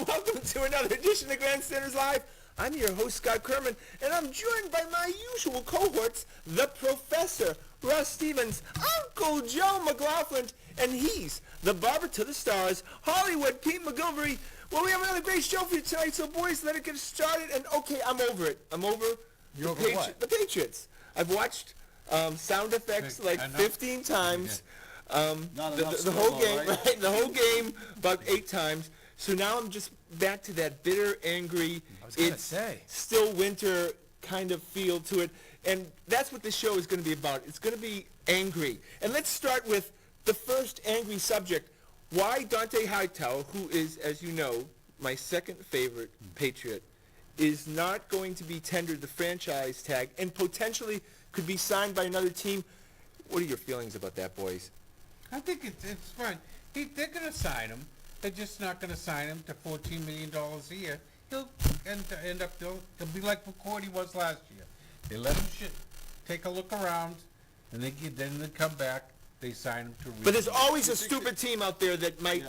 welcome to another edition of Grandstanders Live. I'm your host, Scott Kerman, and I'm joined by my usual cohorts, the Professor, Russ Stevens, Uncle Joe McLaughlin, and he's the barber to the stars, Hollywood Pete McGilvery. Well, we have another great show for you tonight, so boys, let it get started. And okay, I'm over it. I'm over what? The Patriots. I've watched sound effects like 15 times. The whole game, right? The whole game about 8 times. So now I'm just back to that bitter, angry, it's still winter kind of feel to it. And that's what this show is going to be about. It's going to be angry. And let's start with the first angry subject. Why Dante Hightower, who is, as you know, my second favorite Patriot, is not going to be tendered the franchise tag and potentially could be signed by another team. What are your feelings about that, boys? I think it's fine. They're going to sign him. They're just not going to sign him to $14 million a year. He'll end up, he'll be like McCourty was last year. They let him take a look around, and then they come back. They sign him to. But there's always a stupid team out there that might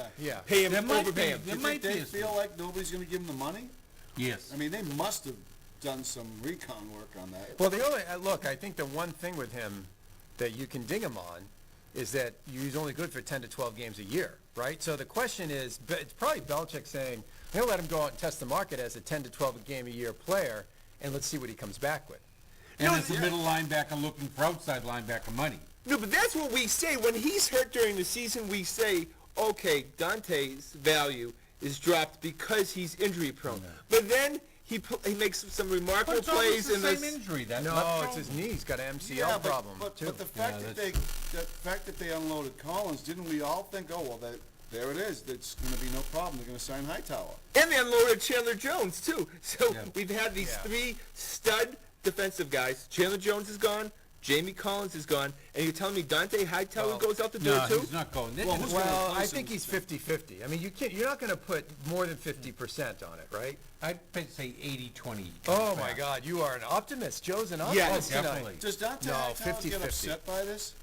pay him, overpay him. They feel like nobody's going to give them the money? Yes. I mean, they must have done some recon work on that. Well, the only look, I think the one thing with him that you can ding him on is that he's only good for 10 to 12 games a year, right? So the question is, it's probably Belichick saying, he'll let him go out and test the market as a 10 to 12 game a year player, and let's see what he comes back with. And as a middle linebacker looking for outside linebacker money. No, but that's what we say. When he's hurt during the season, we say, okay, Dante's value is dropped because he's injury prone. Yeah. But then he makes some remarkable plays in the same injury. No, it's his knee. He's got an MCL problem too. But the fact that they unloaded Collins, didn't we all think, oh well, there it is. That's going to be no problem. They're going to sign Hightower. And they unloaded Chandler Jones too. So we've had these 3 stud defensive guys. Chandler Jones is gone. Jamie Collins is gone, and you're telling me Dante Hightower goes out the door too? No, he's not going. Well, I think he's 50-50. I mean, you're not going to put more than 50% on it, right? I'd say 80-20. Oh my God, you are an optimist. Joe's an optimist tonight. Definitely. Does Dante Hightower get upset by this?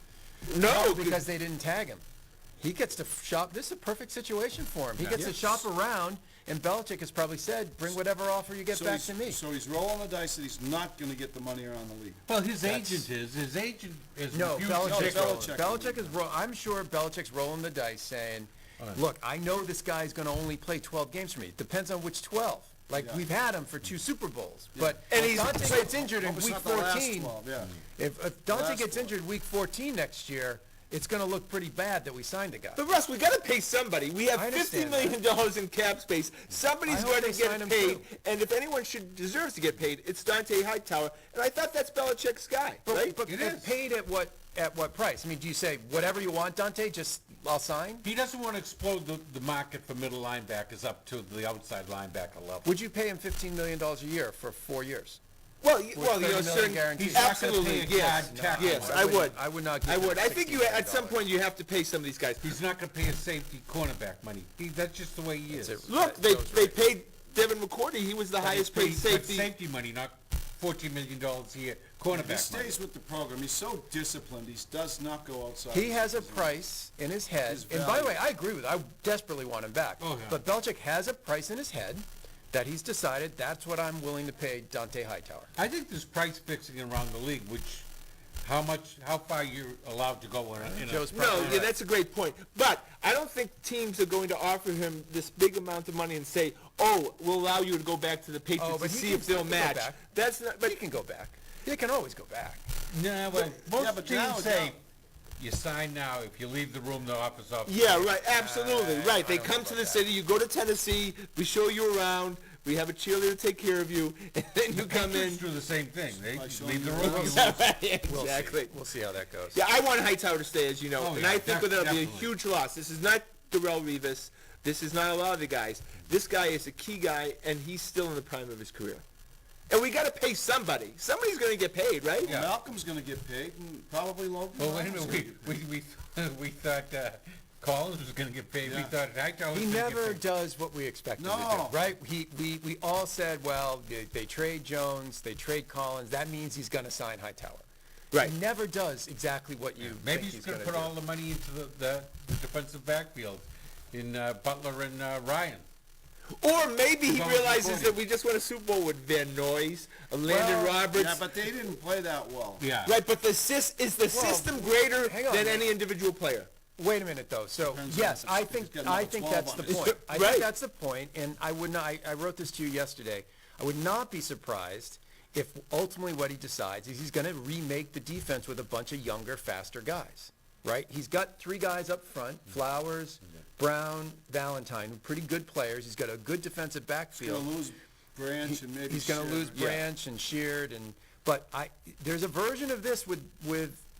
No, because they didn't tag him. He gets to shop. This is a perfect situation for him. He gets to shop around, and Belichick has probably said, bring whatever offer you get back to me. So he's rolling the dice that he's not going to get the money around the league. Well, his agent is. No, Belichick. Belichick is. I'm sure Belichick's rolling the dice, saying, "Look, I know this guy's going to only play 12 games for me. It depends on which 12. Like we've had him for 2 Super Bowls, but if Dante gets injured in week 14, if Dante gets injured week 14 next year." It's going to look pretty bad that we signed a guy. But Russ, we got to pay somebody. We have $50 million in cap space. Somebody's going to get paid, and if anyone deserves to get paid, it's Dante Hightower. And I thought that's Belichick's guy, right? But paid at what price? I mean, do you say whatever you want, Dante? Just I'll sign. He doesn't want to explode the market for middle linebackers up to the outside linebacker level. Would you pay him $15 million a year for 4 years? Well, certain guarantees. Absolutely, yes, I would. I would not. I would. I think at some point you have to pay some of these guys. He's not going to pay a safety cornerback money. That's just the way he is. Look, they paid Devin McCourty. He was the highest paid safety. Safety money, not $14 million a year. Cornerback. He stays with the program. He's so disciplined. He does not go outside. He has a price in his head. And by the way, I agree with it. I desperately want him back. Oh, yeah. But Belichick has a price in his head that he's decided that's what I'm willing to pay Dante Hightower. I think there's price fixing around the league, which how far you're allowed to go in that's a great point. But I don't think teams are going to offer him this big amount of money and say, "Oh, we'll allow you to go back to the Patriots to see if they'll match." That's not. But he can go back. He can always go back. No, well, most teams say. You sign now. If you leave the room, the office off. Yeah, right. Absolutely, right. They come to the city. You go to Tennessee. We show you around. We have a cheerleader take care of you, and then you come in. Do the same thing. They leave the room. Exactly. We'll see how that goes. Yeah, I want Hightower to stay, as you know, and I think that'll be a huge loss. This is not Darrelle Revis. This is not a lot of the guys. This guy is a key guy, and he's still in the prime of his career. And we got to pay somebody. Somebody's going to get paid, right? Well, Malcolm's going to get paid, and probably Logan. Well, wait a minute. We thought Collins was going to get paid. Yeah. We thought Hightower was He never does what we expect him to do, right? We all said, well, they trade Jones, they trade Collins. That means he's going to sign Hightower. Right. He never does exactly what you Maybe think he's going to put all the money into the defensive backfield in Butler and Ryan. Or maybe he Going realizes 40. that we just won a Super Bowl with Van Noyes, Landon Roberts. Yeah, but they didn't play that well. Yeah. Right, but is the system greater hang on, than man. any individual player? Wait a minute, though. So, Depends yes, on if I he's think, getting I about think 12 that's on the his- point. I Right. think that's the point, and I would not, I wrote this to you yesterday. I would not be surprised if ultimately what he decides is he's gonna remake the defense with a bunch of younger, faster guys, right? He's got 3 guys up front, Flowers, Brown, Valentine, pretty good players. He's got a good defensive He's backfield. gonna lose Branch and maybe He's going to Sheard. lose Branch and Sheard, but there's a version of this with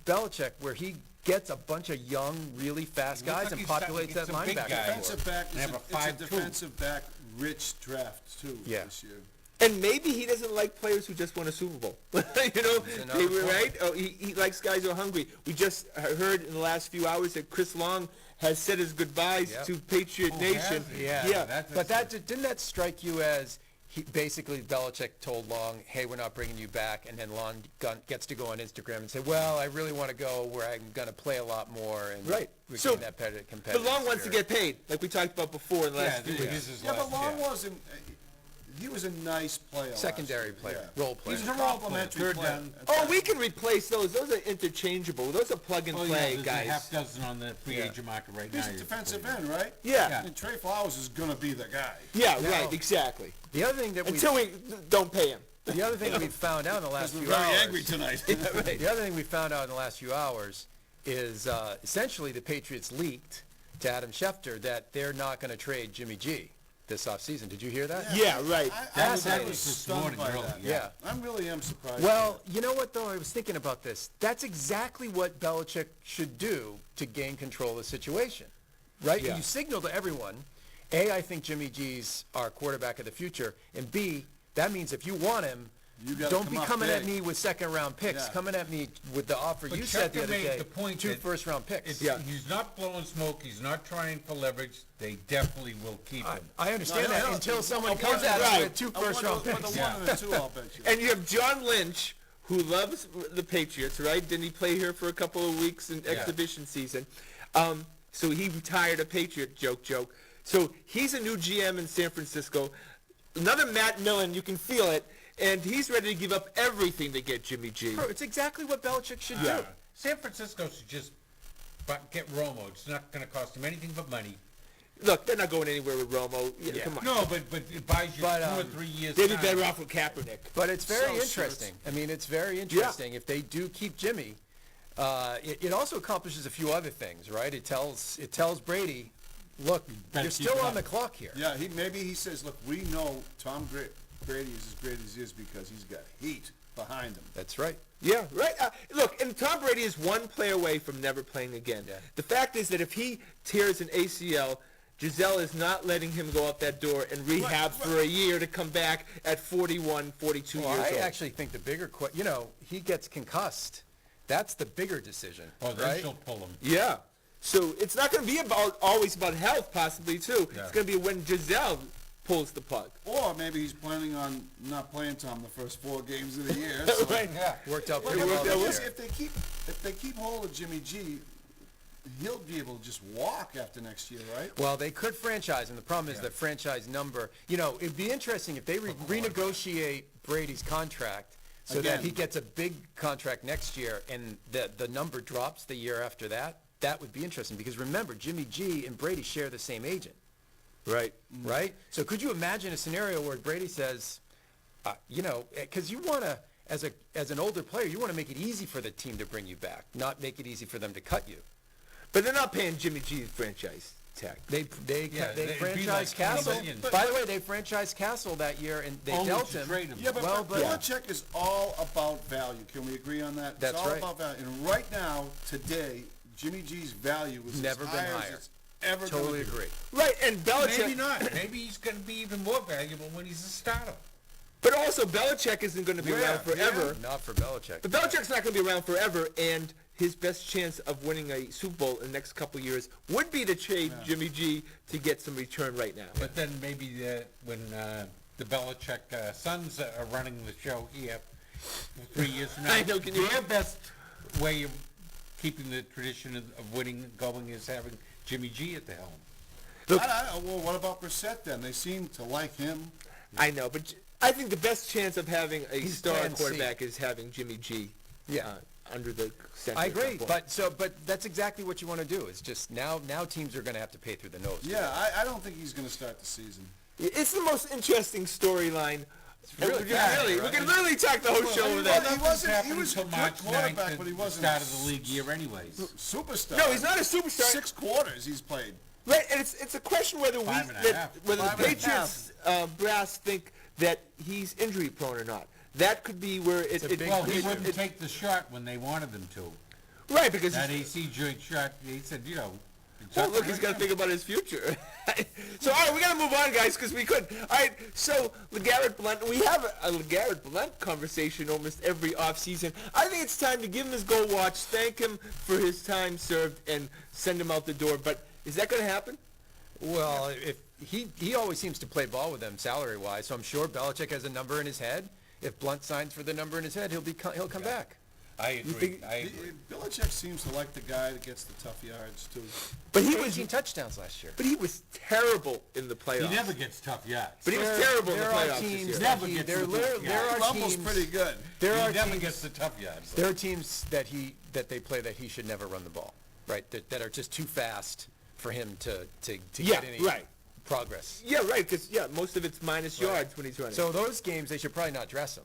Belichick where he gets a bunch of young, really fast Looks guys like and he's populates that some big linebacker. guys. Defensive back, They have a it's a 5'2". defensive back rich draft too Yeah. this year. And maybe he doesn't like players who just won a Super Bowl. You know, another they were point. right. Oh, he likes guys who are hungry. We just heard in the last few hours that Chris Long has said his goodbyes Yep. to Patriot Oh, Nation. has he? Yeah. But didn't that strike you as basically Belichick told Long, hey, we're not bringing you back, and then Long gets to go on Instagram and say, well, I really want to go where I'm going to play a lot more and Right. regain So, that competitive But Long wants to spirit. get paid, like we talked about before in the Yeah, last few this weeks. is his Yeah, last. but Long wasn't. He was a nice player. last Secondary year, player, yeah. role player. He He's was a a role player, complimentary third player. down. Oh, we can replace those. Those are interchangeable. Those are plug and Oh, yeah, play there's a guys. half dozen on the free agent market right now. He's a defensive end, right? Yeah. And Trey Flowers is gonna be the guy. Yeah, Now- right, exactly. The other thing that we Until we don't pay him. the other thing we found out in the last We're few very hours. angry tonight. The other thing we found out in the last few hours is essentially the Patriots leaked to Adam Schefter that they're not going to trade Jimmy G this offseason. Did you hear that? Yeah, right. I Fascinating. was This stunned morning, by really, that. yeah. I really am surprised. Well, you know what, though? I was thinking about this. That's exactly what Belichick should do to gain control of the situation, right? Yeah. You signal to everyone, A, I think Jimmy G's our quarterback of the future, and B, that means if you want him, You gotta don't come be up coming at big. me with second-round picks. Yeah. Coming at me with the offer But you said the Schefter other made day, the point 2 that first-round picks. Yeah. He's not blowing smoke. He's not trying for leverage. They definitely will keep him. I understand that No, until someone I comes wonder- at us right. with 2 I wonder first-round what picks. the one and the two, I'll bet you. And you have John Lynch, who loves the Patriots, right? Didn't he play here for a couple of weeks in exhibition season? So he retired a Patriot, joke. So he's a new GM in San Francisco. Another Matt Millen, you can feel it, and he's ready to give up everything to get Jimmy G. Bro, it's exactly what Belichick should Yeah. do. San Francisco should just get Romo. It's not going to cost him anything but money. Look, they're not going anywhere with Romo. Yeah, come on. No, but it buys you But, 2 or 3 years. They'd be time. better off with Kaepernick. But it's very So interesting. I mean, it's very interesting. If they do keep Jimmy, it also accomplishes a few other things, right? It tells Brady, look, better you're keep still it on up. the clock here. Yeah, maybe he says, look, we know Brady is as great as he is because he's got heat behind him. That's right. Yeah, right. Look, and Tom Brady is one play away from never playing again. Yeah. The fact is that if he tears an ACL, Giselle is not letting him go out that door and rehab for a year to come back at 41, 42 Well, years I old. actually think the bigger he gets concussed. That's the bigger decision, Oh, then right? she'll pull him. Yeah. So it's not going to be always about health, possibly, too. Yeah. It's going to be when Giselle pulls the plug. Or maybe he's planning on not playing Tom the first 4 games of the year. So. Right. Yeah. Worked out Well, pretty well the this thing is, year. if they keep hold of Jimmy G, he'll be able to just walk after next year, right? Well, they could franchise, and the problem is the franchise number. It'd be interesting if they renegotiate Brady's contract so that Again. he gets a big contract next year, and the number drops the year after that. That would be interesting because remember, Jimmy G and Brady share the same agent, Right. right? So could you imagine a scenario where Brady says, because you want to, as an older player, you want to make it easy for the team to bring you back, not make it easy for them to cut you. But they're not paying Jimmy G franchise tag. They Yeah, it'd be franchised like 20 Castle. million. By the way, they franchised Castle that year, and they Only dealt to him. trade him. Yeah, but Well, Belichick is all about value. Can we agree on that? That's it's all right. about value. And right now, today, Jimmy G's value is Never as been high higher. as it's ever Totally gonna be. agree. Right, and Belichick. Maybe not. Maybe he's going to be even more valuable when he's a starter. But also, Belichick isn't going to be Yeah, around forever. Not for Belichick. But Belichick's not going to be around forever, and his best chance of winning a Super Bowl in the next couple of years would be to trade Jimmy G to get some return right now. But then maybe when the Belichick sons are running the show here 3 years from now, I know, can you- their best way of keeping the tradition of winning going is having Jimmy G at the helm. Look, Well, what about Brissett then? They seem to like him. I know, but I think the best chance of having a He's star plan C. quarterback is having Jimmy G. Yeah. Under the center. I at agree, that point. but that's exactly what you want to do. It's just now teams are going to have to pay through the nose. Yeah, I don't think he's going to start the season. It's the most interesting storyline. really we fascinating, can really talk the whole show with that. He was a good quarterback, but he wasn't start of the league year anyways. superstar. No, he's not a superstar. 6 quarters he's played. Right, and it's a question whether Five and a half. whether the 5 and a Patriots brass think that he's injury prone or not. That could be where it. Well, he wouldn't take the shot when they wanted him to. Right, because That AC joint shot, he said, you know. it's well, up look, to he's him. got to think about his future. So, all right, we got to move on, guys, because we could. All right, so LeGarrette Blount, we have a LeGarrette Blount conversation almost every offseason. I think it's time to give him his goal watch, thank him for his time served, and send him out the door. But is that going to happen? Well, if he always seems to play ball with them salary-wise, so I'm sure Belichick has a number in his head. If Blunt signs for the number in his head, he'll come back. I agree, think- I agree. Belichick seems to like the guy that gets the tough yards, too. But he 18 touchdowns last year. But he was terrible in the playoffs. He never gets tough yards. But he was terrible in the There are playoffs this teams year. Never that gets there the tough are Rumble's teams pretty good. there He are never teams gets the tough yards. there are teams that they play that he should never run the ball, right? That are just too fast for him to Yeah, get any right. progress. Yeah, right, because, most of it's minus yards when he's running. So those games they should probably not dress him.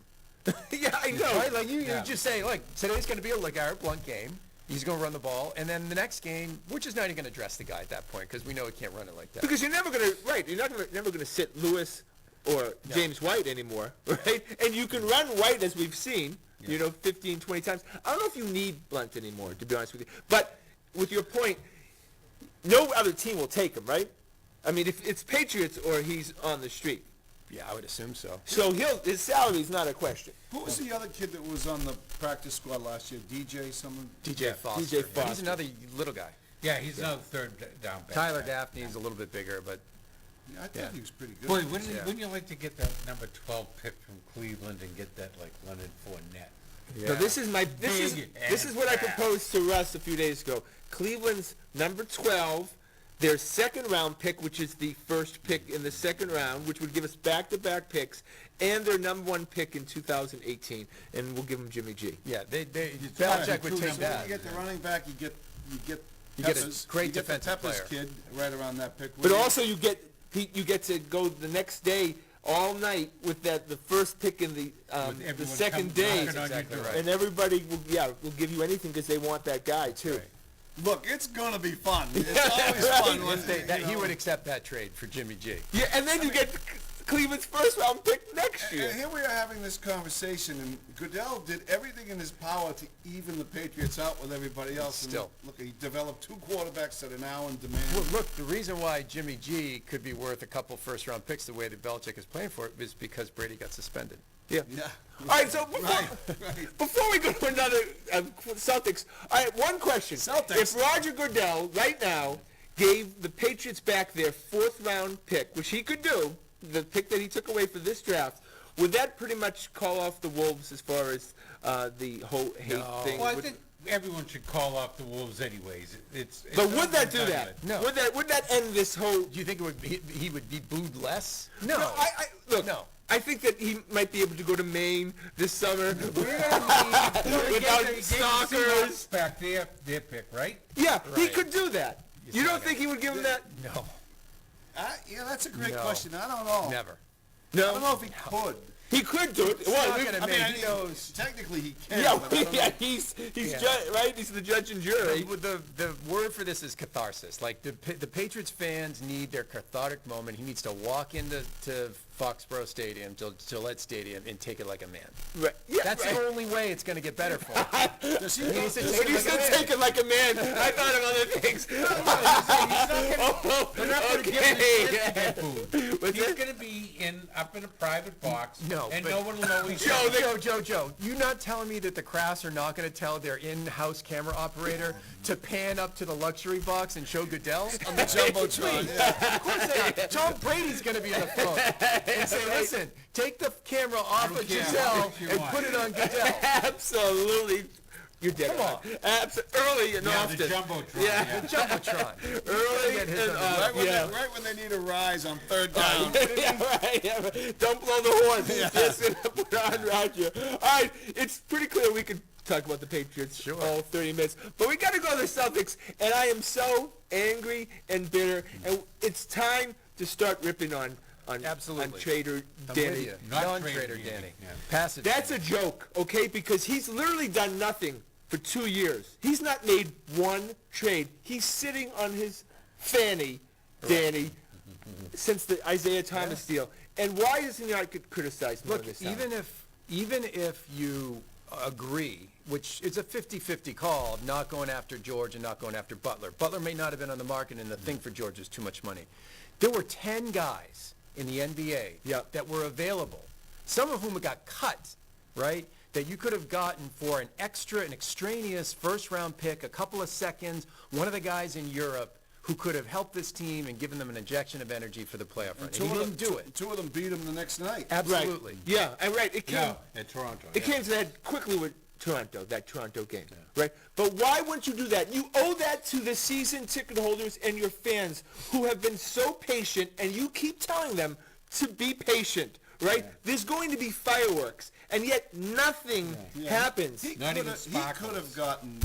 yeah, I know. Right? Like you Yeah. just say, like, today's going to be a LeGarrette Blount game. He's going to run the ball, and then the next game, we're just not even going to dress the guy at that point because we know he can't run it like that. Because you're never going to, right, you're never going to sit Lewis or James White anymore, right? And you can run White, as we've seen, 15, 20 times. I don't know if you need Blount anymore, to be honest with you. But with your point, no other team will take him, right? I mean, if it's Patriots or he's on the street. Yeah, I would assume so. So his salary's not a question. Who was the other kid that was on the practice squad last year? DJ someone? DJ Foster. DJ Foster. He's another little guy. Yeah, he's another third down back. Tyler Daphne's a little bit bigger, but Yeah, I thought Yeah. he was pretty good. Boy, wouldn't you like to get that number 12 pick from Cleveland and get that like Leonard Fournette? So this is this is what I fast. proposed to Russ a few days ago. Cleveland's number 12, their second round pick, which is the first pick in the second round, which would give us back-to-back picks, and their number 1 pick in 2018, and we'll give them Jimmy G. yeah, Belichick Belichick would two take numbers. that. You get the running back, you get You get a Peppers. great You get the defensive Peppers player. kid right around that pick. But also you get to go the next day all night with the first pick in the everyone second come day, knocking on your exactly door. right. and everybody will give you anything because they want that guy too. Right. Look, it's gonna be fun. It's always fun when He would accept that trade for Jimmy G. Yeah, and then you get Cleveland's first round pick next year. And here we are having this conversation, and Goodell did everything in his power to even the Patriots out with everybody else. And Still. look, he developed 2 quarterbacks that are now in demand. Well, look, the reason why Jimmy G could be worth a couple first-round picks the way that Belichick is playing for it is because Brady got suspended. Yeah. Yeah. All right, so Right. before we go to another Celtics, all right, one question. Celtics. If Roger Goodell right now gave the Patriots back their 4th round pick, which he could do, the pick that he took away for this draft, would that pretty much call off the Wolves as far as the whole hate thing? Well, I think everyone should call off the Wolves anyways. It's But would that do done that? with. No. Would that end this whole? Do you think he would be booed less? No, look. No. I think that he might be able to go to Maine this summer He without gave the stalkers. Seahawks back their pick, right? Yeah, he Right. could do that. You don't think he would give him that? No, Yeah, that's a great No. question. I don't know. never. I don't No, know if he could. he could do it. not we- gonna I mean, make- he knows. technically he can. yeah, but I don't yeah, know. he's Yeah. right. He's the judge and jury. The word for this is catharsis. Like the Patriots fans need their cathartic moment. He needs to walk into Foxborough Stadium, Gillette Stadium, and take it like a man. Right. Yeah, That's right. the only way it's going to get better for him. Does he He needs to does take When you it like a said man. take it like a man, I thought of other things. They're not going to give him shit pet food. What's He's that? going to be up in a private box, No, and but- no one will know he's Joe, you not telling me that the Crafts are not going to tell their in-house camera operator to pan up to the luxury box and show Goodell? on the jumbotron? Yeah. Of course they are. Tom Brady's going to be in the front and say, listen, take the camera off don't of care how Giselle much you and want." put it on Goodell. Absolutely You're dead Come on. on. Early and Yeah, often. the Jumbotron, Yeah. yeah. Jumbotron. Early Get his and under- often. Yeah. Right when they need a rise on third down. Yeah, right. Yeah. Don't blow the horn. Just gonna put on Roger. All right, it's pretty clear we could talk about the Patriots all 30 minutes, but we got to go to the Celtics, and I am so angry and bitter, and it's time to start ripping on Absolutely. on Trader I'm Danny. with you. Not Non-trader Trader Danny. Danny, yeah. Pass it. That's a joke, okay? Because he's literally done nothing for 2 years. He's not made one trade. He's sitting on his fanny, Danny, since the Isaiah Thomas deal. And why is he not criticized more Look, this time? even if you agree, which is a 50-50 call of not going after George and not going after Butler. Butler may not have been on the market, and the thing for George is too much money. There were 10 guys in the NBA that were available, some of whom got cut, right, that you could have gotten for an extraneous first-round pick, a couple of seconds, one of the guys in Europe who could have helped this team and given them an injection of energy for the playoff run. And he didn't do it. Two of them beat him the next night. Absolutely. Right. Yeah, and right. It came, Yeah, at Toronto. it came to that quickly with Toronto, that Toronto game, right? But why wouldn't you do that? You owe that to the season ticket holders and your fans who have been so patient, and you keep telling them to be patient, right? There's going to be fireworks, and yet nothing happens. He Not could even have sparkles. gotten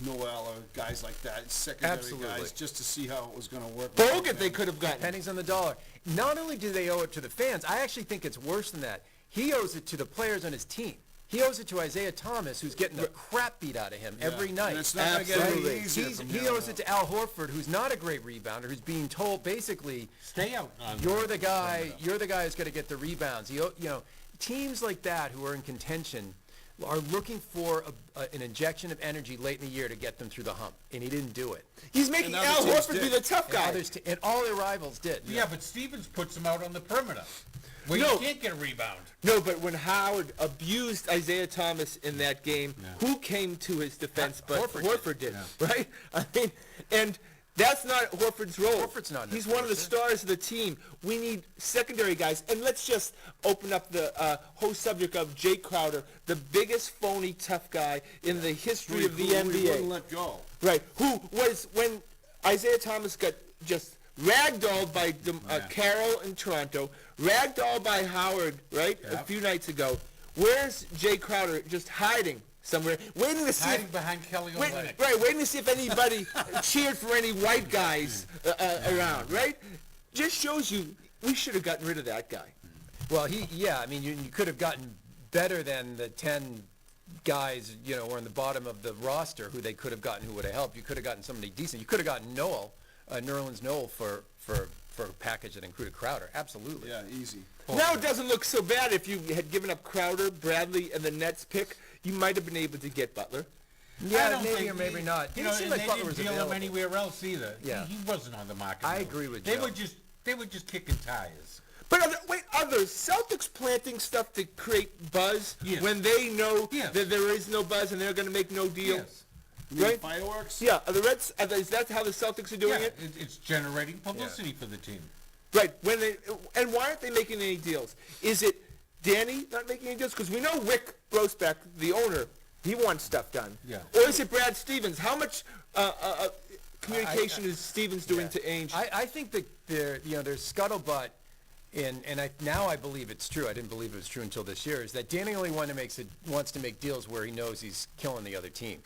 Noel or guys like that, secondary Absolutely. guys, just to see how it was going to work. Bogut they could have gotten. Pennies on the dollar. Not only do they owe it to the fans, I actually think it's worse than that. He owes it to the players on his team. He owes it to Isaiah Thomas, who's getting the crap beat out of him every night. And it's not going to get any Absolutely. easier from He here owes on it to Al Horford, who's not a great rebounder, who's being told basically, Stay out on you're the guy who's going to get the rebounds. Teams like that who are in contention are looking for an injection of energy late in the year to get them through the hump, and he didn't do it. He's making And Al other teams Horford be did. the tough And, guy. and all their rivals did. Yeah, but Stevens puts him out on the perimeter, where No. you can't get a rebound. No, but when Howard abused Isaiah Thomas in that game, who came to his defense but Horford did, right? I mean, and that's not Horford's role. Horford's not in He's this one of the position. stars of the team. We need secondary guys. And let's just open up the whole subject of Jay Crowder, the biggest phony tough guy in the history of the Who he wouldn't NBA. let go. Right, who was, when Isaiah Thomas got just ragdolled by Carroll in Toronto, ragdolled by Howard, right, a few nights ago. Where's Jay Crowder just hiding somewhere, waiting to see Hiding behind Kelly Olynyk. waiting to see if anybody cheered for any white guys around, right? Just shows you we should have gotten rid of that guy. Well, you could have gotten better than the 10 guys, were in the bottom of the roster who they could have gotten who would have helped. You could have gotten somebody decent. You could have gotten Noel, Nerlens Noel for a package that included Crowder. Absolutely. Yeah, easy. Now it doesn't look so bad. If you had given up Crowder, Bradley, and the Nets pick, you might have been able to get Butler. I Yeah, don't maybe think or maybe not. You Didn't know, seem and like they Butler didn't was deal available. him anywhere else either. Yeah. He wasn't on the market. I no. agree with They Joe. were just kicking tires. But are the Celtics planting stuff to create buzz Yes. when they know Yes. that there is no buzz and they're going to make no deal? Yes. You mean Right? fireworks? Yeah, are the Reds, is that how the Celtics are doing Yeah, it? it's generating publicity for the team. Right. And why aren't they making any deals? Is it Danny not making any deals? Because we know Rick Grossbeck, the owner, he wants stuff done. Yeah. Or is it Brad Stevens? How much communication is Stevens doing to Ainge? I think that there's scuttlebutt, now I believe it's true. I didn't believe it was true until this year. Is that Danny only wants to make deals where he knows he's killing the other team,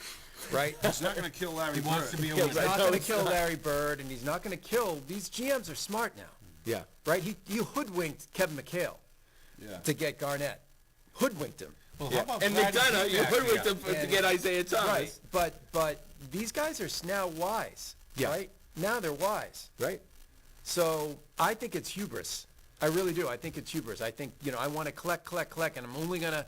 right? He's not going to kill Larry He Bird. wants to be a He's winner. not No, going to it's kill not. Larry Bird, and he's not going to kill. These GMs are smart now, Yeah. right? He hoodwinked Kevin McHale Yeah. to get Garnett. Hoodwinked him. Well, how about And Bradley McDonough, you Beal? put with them to And- get Isaiah Thomas. Right, but these guys are now wise, Yeah. right? Now they're wise. Right. So I think it's hubris. I really do. I think it's hubris. I think, I want to collect, and I'm only going to,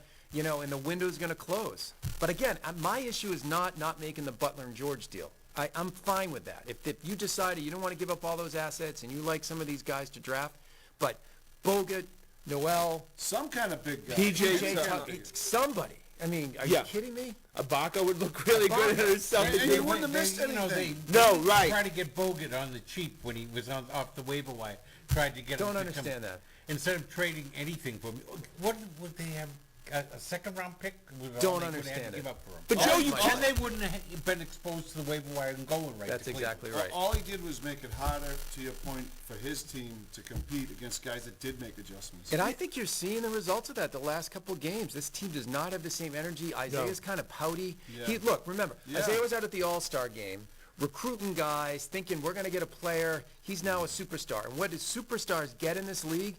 and the window's going to close. But again, my issue is not making the Butler and George deal. I'm fine with that. If you decided you don't want to give up all those assets and you like some of these guys to draft, but Bogut, Noel, Some kind of big guy. PJ somebody. I mean, are Yeah. you kidding me? Ibaka would look really good in his Celtics. And you wouldn't have missed You know, anything. No, right. Tried to get Bogut on the cheap when he was off the waiver wire. Tried to get him Don't to understand that. Instead of trading anything for me. What would they have a second round pick was all Don't they would have understand to it. give up for him. But Joe, you and can't. they wouldn't have been exposed to the waiver wire and going right. That's to Cleveland. exactly right. All he did was make it harder, to your point, for his team to compete against guys that did make adjustments. And I think you're seeing the results of that the last couple of games. This team does not have the same energy. Isaiah's kind of pouty. Yeah. Look, remember, Yeah. Isaiah was out at the All-Star game, recruiting guys, thinking we're going to get a player. He's now a superstar. And what do superstars get in this league?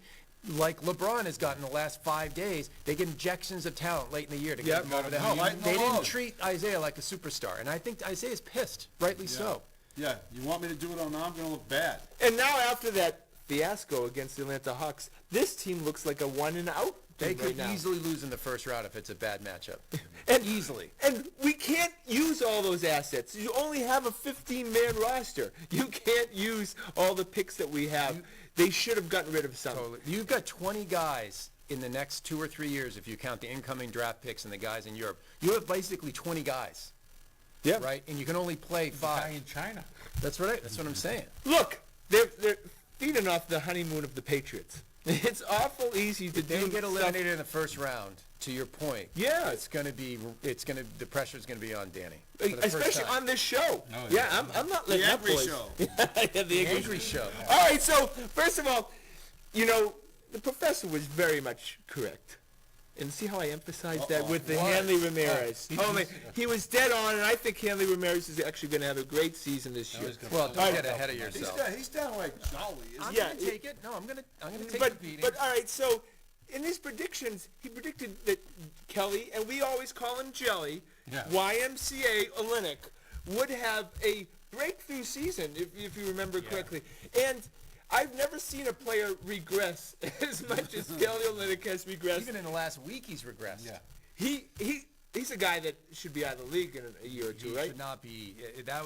Like LeBron has gotten the last 5 days, they get injections of talent late in the year to get him over the hump. Lighten the They didn't load. treat Isaiah like a superstar, and I think Isaiah's pissed, rightly so. Yeah, you want me to do it on now? I'm gonna look bad. And now after that fiasco against the Atlanta Hawks, this team looks like a one and out. They team could right now. easily lose in the first round if it's a bad matchup. And Easily. And we can't use all those assets. You only have a 15-man roster. You can't use all the picks that we have. They should have gotten rid of some. Totally. You've got 20 guys in the next 2 or 3 years, if you count the incoming draft picks and the guys in Europe. You have basically 20 guys, Yeah. right? And you can only play The guy 5. in China. That's right. That's what I'm saying. Look, they're feeding off the honeymoon of the Patriots. It's awful easy to They do get stuff. eliminated in the first round. To your point, Yeah. the pressure's gonna be on Danny. for the first Especially time. on this show. Oh, yeah, yeah. I'm not letting The up, Angry boys. Show. Yeah, the Angry show. All right, so first of all, you know, the professor was very much correct. And see how I emphasized that with the What? Hanley Ramirez. He was dead on, and I think Hanley Ramirez is actually going to have a great season this year. Well, don't get ahead of He's yourself. he's downright jolly, isn't I'm he? Yeah, gonna take it. No, I'm gonna take the But beating. all right, so in his predictions, he predicted that Kelly, and we always call him Jelly, Yeah. YMCA Olenek, would have a breakthrough season, if you remember correctly. And I've never seen a player regress as much as Kelly Olenek has regressed. Even in the last week, he's regressed. Yeah. He's a guy that should be out of the league in a year or two, He right? should not be. That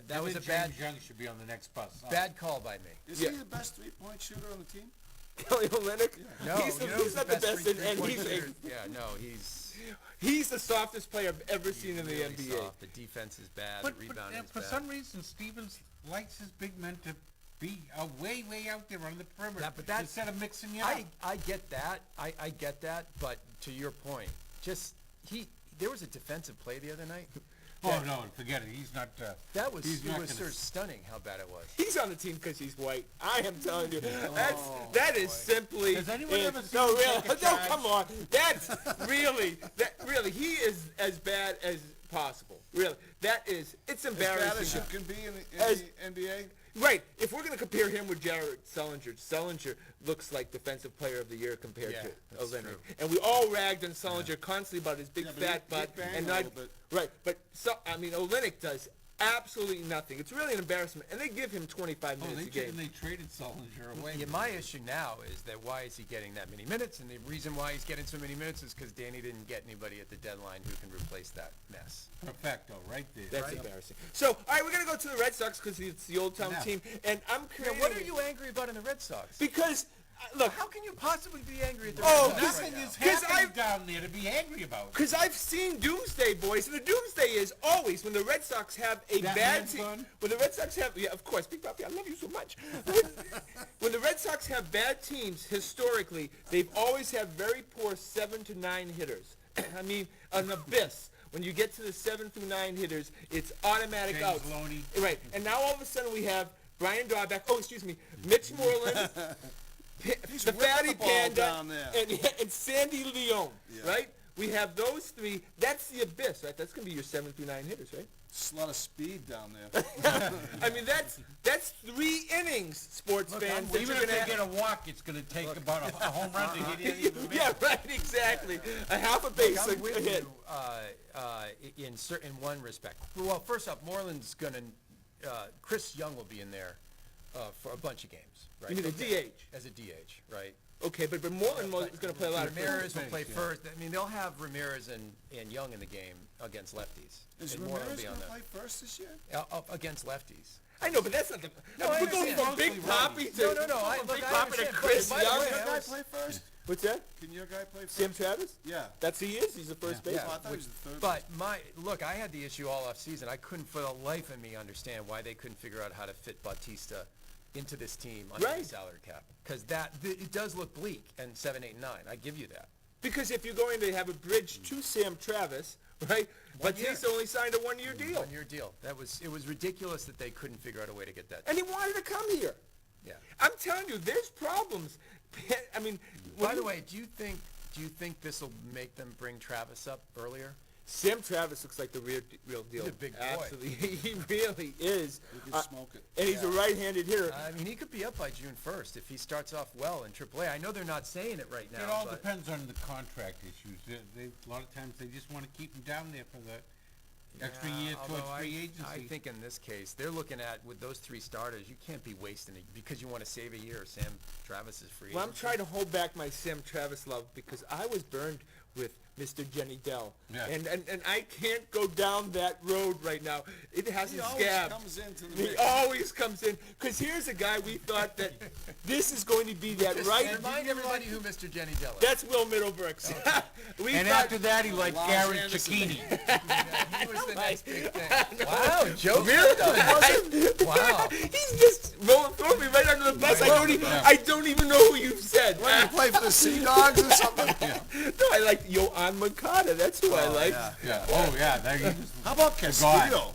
That was a James bad Young should be on the next bus. bad call by me. Is Yeah. he the best three-point shooter on the team? Kelly Olenek? No, he's you know he's who's not the best, and three-point he's shooter? Yeah, no, he's the softest player I've ever seen in the really NBA. soft. The defense is bad. But, the rebounding is for bad. some reason, Stevens likes his big men to be way out there on the perimeter. Yeah, but that's- instead of mixing you up. I get that. I get that. But to your point, there was a defensive play the other night. Oh no, forget it. He's not. That was He's it not was gonna sort of stunning how bad it was. He's on the team because he's white. I am telling you, that is simply. Has anyone ever seen no, him really, take a no, charge? come on. That's really he is as bad as possible. Really, it's As embarrassing. bad as it can be in As- the NBA? Right. If we're going to compare him with Jared Sullinger looks like Defensive Player of the Year compared Yeah, to that's Olenek. true. And we all ragged on Sullinger constantly about his big Yeah, but fat he butt banged and a not little bit. right. But Olenek does absolutely nothing. It's really an embarrassment, and they give him 25 Oh, minutes a game. they traded Sullinger away. Yeah, my issue now is that why is he getting that many minutes? And the reason why he's getting so many minutes is because Danny didn't get anybody at the deadline who can replace that mess. Perfecto, right there. That's embarrassing. So, all right, we're going to go to the Red Sox because it's the old town Yeah. team, and I'm Now, creating what are you angry about in the Red Sox? because look. How can you possibly be angry at the Oh, Red Sox Nothing right now? is 'Cause happening I've- down there to be angry about. Because I've seen Doomsday Boys, and the Doomsday is always when the Red Sox have a That bad man's team. gone? When the Red Sox have, yeah, of course, Big Papi, I love you so much. When the Red Sox have bad teams, historically, they've always had very poor 7 to 9 hitters. I mean, an abyss. When you get to the 7 through 9 hitters, it's automatic James out. Loney. Right, and now all of a sudden we have Brian Darback. Oh, excuse me, Mitch Moreland. He's The whipping Fatty the ball Panda down there. and Sandy Leone, Yeah. right? We have those three. That's the abyss, right? That's going to be your 7 through 9 hitters, right? It's a lot of speed down there. I mean, that's 3 innings, sports fans. that Even you're if they gonna get a walk, it's going to take about a home run to hit any of them. yeah, right, exactly. A half a base I'm with hit. you in one respect. Well, first off, Moreland's going to Chris Young will be in there for a bunch of games, right? You mean the DH? As a DH, right? Okay, but Moreland is going to play a lot of Ramirez will first play base, yeah. first. I mean, they'll have Ramirez and Young in the game against lefties. Is And Moreland will Ramirez be going on to there. play first this year? Against lefties. I know, but that's not the. No, I we're going understand. from Big Poppy to No. from Look, Big I Poppy to understand. Chris By the Young. way, Can your I guy was- play first? What's that? Can your guy play first? Sam Travis? Yeah. That's who he is. He's the first baseman. Oh, I thought he was the third. But look, I had the issue all off season. I couldn't for the life of me understand why they couldn't figure out how to fit Bautista into this team under the Right. salary cap. Because it does look bleak in 7, 8, 9. I give you that. Because if you're going to have a bridge to Sam Travis, right? Batista only signed a 1-year deal. 1-year deal. It was ridiculous that they couldn't figure out a way to get that. And he wanted to come here. Yeah. I'm telling you, there's problems. I mean, By the way, do you think this will make them bring Travis up earlier? Sam Travis looks like the real deal. He's a big boy. Absolutely, he really is. You can smoke it. And he's a right-handed hitter. I mean, he could be up by June 1st if he starts off well in AAA. I know they're not saying it right now. It all but depends on the contract issues. A lot of times they just want to keep him down there for the extra year towards although free agency. I think in this case, they're looking at, with those 3 starters, you can't be wasting it because you want to save a year of Sam Travis's free Well, I'm agency. trying to hold back my Sam Travis love because I was burned with Mr. Jenny Dell. Yeah. And I can't go down that road right now. It hasn't He always scabbed. comes into the He mix. always comes in. Because here's a guy we thought that this is going to be that right. Remind everybody who Mr. Jenny Dell is. That's Will Middlebrooks. We And thought, after that, he liked Lars Gary Anderson. Cicchini. He was the next big thing. Wow, joke. Wow. he's just rolling through me right under the bus. I don't even know who you said. What, you play for the Sea Dogs or something? No, I like Yohan Moncada. That's who I like. Yeah. Oh, yeah. He was, How about Castillo?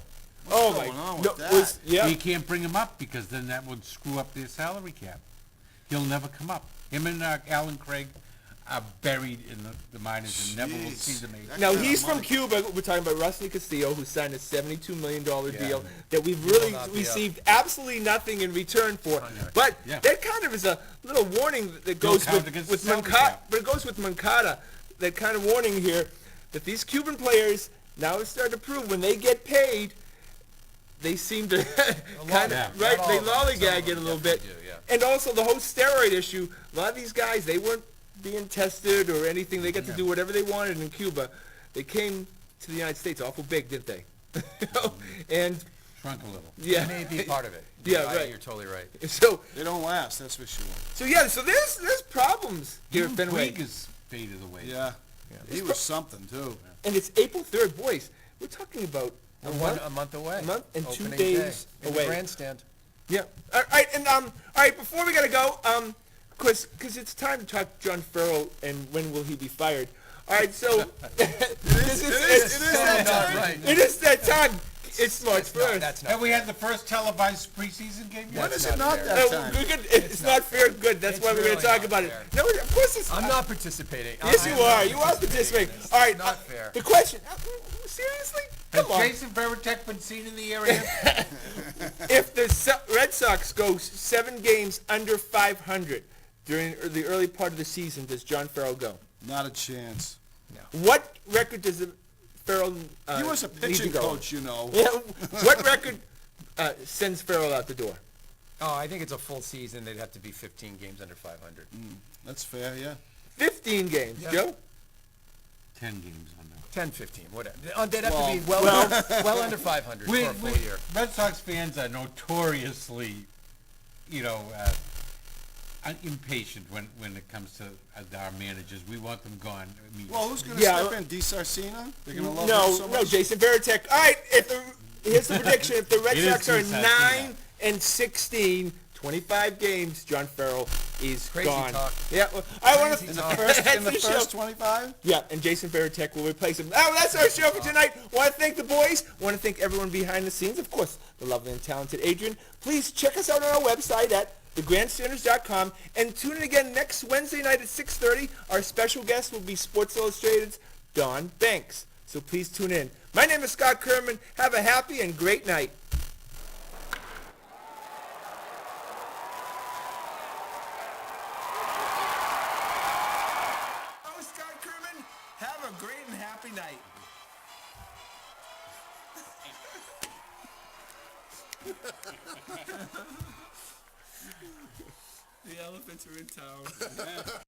Oh What's going my! on No, with that? yeah. He can't bring him up because then that would screw up their salary cap. He'll never come up. Him and Alan Craig are buried in the minors and never will see Jeez. them again. That Now kind of he's from money. Cuba. We're talking about Rusty Castillo, who signed a $72 million deal that we've will really not be received absolutely nothing in return for. But Yeah. that kind of is a little warning that goes count with against the salary Moncada. cap. But it goes with Moncada. That kind of warning here that these Cuban players now it's starting to prove when they get paid, they seem to kind yeah. of right. Not They all of them. Some lollygag of it a them little bit. definitely do, yeah. And also the whole steroid issue. A lot of these guys, they weren't being tested or anything. They got to do whatever they wanted in Cuba. They came to the United States awful big, didn't they? And Shrunk a little. yeah, May be part of it. Yeah, right. You're totally right. so They don't last, that's for sure. so there's problems here at Even Fenway, Puig is faded away. Yeah. He was something, too. and it's April 3rd, boys. We're talking about a A month. month away. A month and 2 Opening days day. In away. the grandstand. Yeah. All right, and all right. Before we gotta go, because it's time to talk John Farrell and when will he be fired? All right, so it is that time. Right. It is that time. It's March No, 1st. that's And not we had the first televised preseason game When yet? is not it not fair. that time? It's not fair. Good. That's It's why we're really gonna talk not about fair. it. No, of course it's. I'm not participating. Yes, I you am not are. You are participating. It's All right. not fair. The question. Seriously? Has Come on. Jason Veritek been seen in the area? If the Red Sox go 7 games under 500 during the early part of the season, does John Farrell go? Not a chance. What record does Farrell He was a need pitching to go? coach, you know. Yeah, what record sends Farrell out the door? Oh, I think it's a full season. They'd have to be 15 games under 500. That's fair, yeah. 15 games, Yeah. Joe? 10 games on that. 10, 15, whatever. They'd have Well, to be well under 500 for a full year. Red Sox fans are notoriously, impatient when it comes to our managers. We want them gone. I mean, Well, who's going to Yeah. step in? D. Sarcina? They're going to love him No, so no, much? Jason Veritek. All right, here's the prediction. If the Red It is Sox are Sarcina. 9-16, 25 games, John Farrell is Crazy gone. talk. Yeah, well, I want Crazy to. In the talk. first 25? Yeah, and Jason Veritek will replace him. Oh, that's our show for tonight. Want to thank the boys. Want to thank everyone behind the scenes. Of course, the lovely and talented Adrian. Please check us out on our website at thegrandstanders.com and tune in again next Wednesday night at 6:30. Our special guest will be Sports Illustrated's Don Banks. So please tune in. My name is Scott Kerman. Have a happy and great night. I'm Scott Kerman. Have a great and happy night. The elephants are in town.